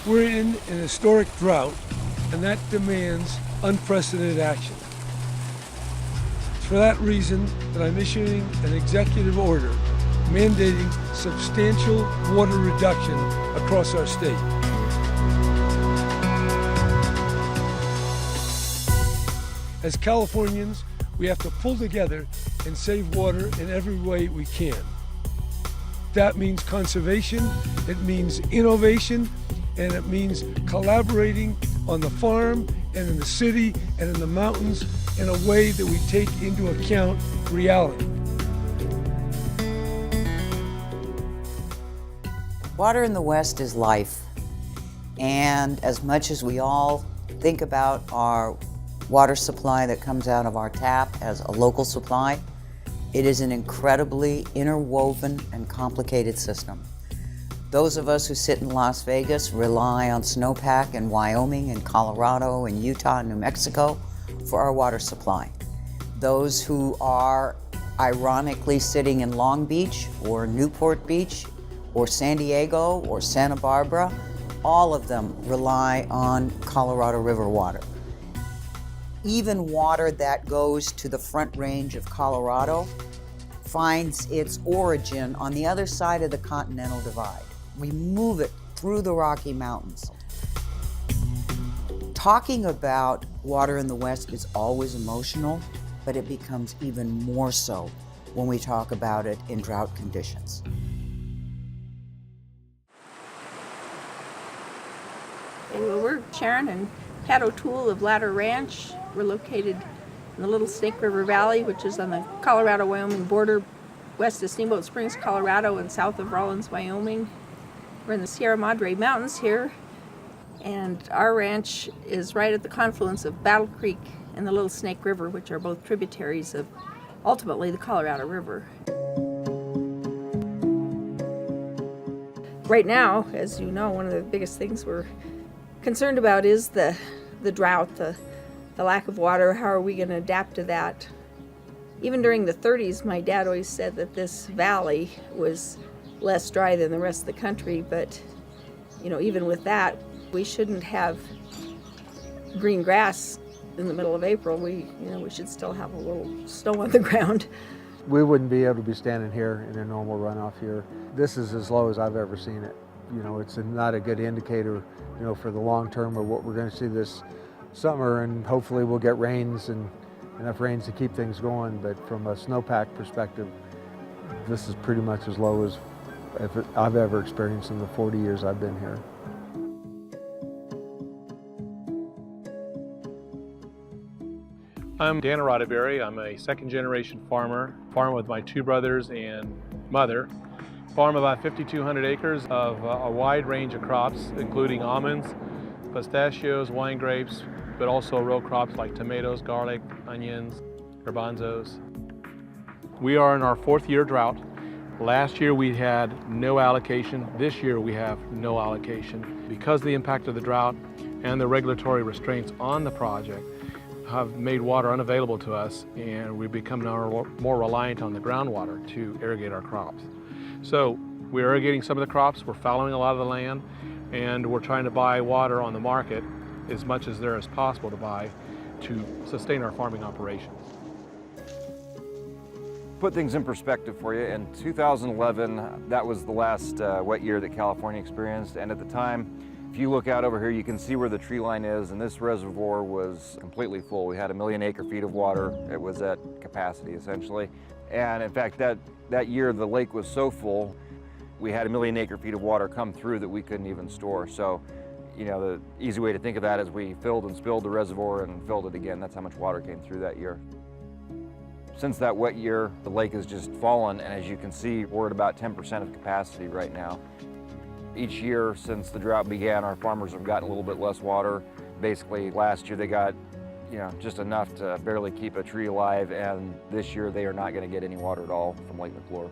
We're in an historic drought, and that demands unprecedented action. It's for that reason that I'm issuing an executive order mandating substantial water reduction across our state. As Californians, we have to pull together and save water in every way we can. That means conservation, it means innovation, and it means collaborating on the farm and in the city and in the mountains in a way that we take into account reality. Water in the West is life, and as much as we all think about our water supply that comes out of our tap as a local supply, it is an incredibly interwoven and complicated system. Those of us who sit in Las Vegas rely on snowpack in Wyoming and Colorado and Utah and New Mexico for our water supply. Those who are ironically sitting in Long Beach or Newport Beach or San Diego or Santa Barbara, all of them rely on Colorado River water. Even water that goes to the Front Range of Colorado finds its origin on the other side of the Continental Divide. We move it through the Rocky Mountains. Talking about water in the West is always emotional, but it becomes even more so when we talk about it in drought conditions. Well, we're Sharon and Pat O'Toole of Ladder Ranch. We're located in the Little Snake River Valley, which is on the Colorado-Wyoming border, west of Steamboat Springs, Colorado, and south of Rawlins, Wyoming. We're in the Sierra Madre Mountains here, and our ranch is right at the confluence of Battle Creek and the Little Snake River, which are both tributaries of, ultimately, the Colorado River. Right now, as you know, one of the biggest things we're concerned about is the drought, the lack of water. How are we going to adapt to that? Even during the 30s, my dad always said that this valley was less dry than the rest of the country, but even with that, we shouldn't have green grass in the middle of April. We should still have a little snow on the ground. We wouldn't be able to be standing here in a normal runoff here. This is as low as I've ever seen it. It's not a good indicator, for the long term of what we're going to see this summer, and hopefully we'll get rains and enough rains to keep things going. But from a snowpack perspective, this is pretty much as low as I've ever experienced in the 40 years I've been here. I'm Dan Roddenberry. I'm a second-generation farmer. Farm with my two brothers and mother. Farm about 5,200 acres of a wide range of crops, including almonds, pistachios, wine grapes, but also row crops like tomatoes, garlic, onions, garbanzos. We are in our fourth year drought. Last year we had no allocation. This year we have no allocation. Because of the impact of the drought and the regulatory restraints on the project have made water unavailable to us, and we've become more reliant on the groundwater to irrigate our crops. So we're irrigating some of the crops, we're fallowing a lot of the land, and we're trying to buy water on the market as much as there is possible to buy to sustain our farming operations. Put things in perspective for you, in 2011, that was the last wet year that California experienced, and at the time, if you look out over here, you can see where the tree line is, and this reservoir was completely full. We had 1 million acre-feet of water. It was at capacity, essentially. And in fact, that year, the lake was so full, we had 1 million acre-feet of water come through that we couldn't even store. So, the easy way to think of that is we filled and spilled the reservoir and filled it again. That's how much water came through that year. Since that wet year, the lake has just fallen, and as you can see, we're at about 10% of capacity right now. Each year since the drought began, our farmers have gotten a little bit less water. Basically, last year they got, just enough to barely keep a tree alive, and this year they are not going to get any water at all from Lake McClure.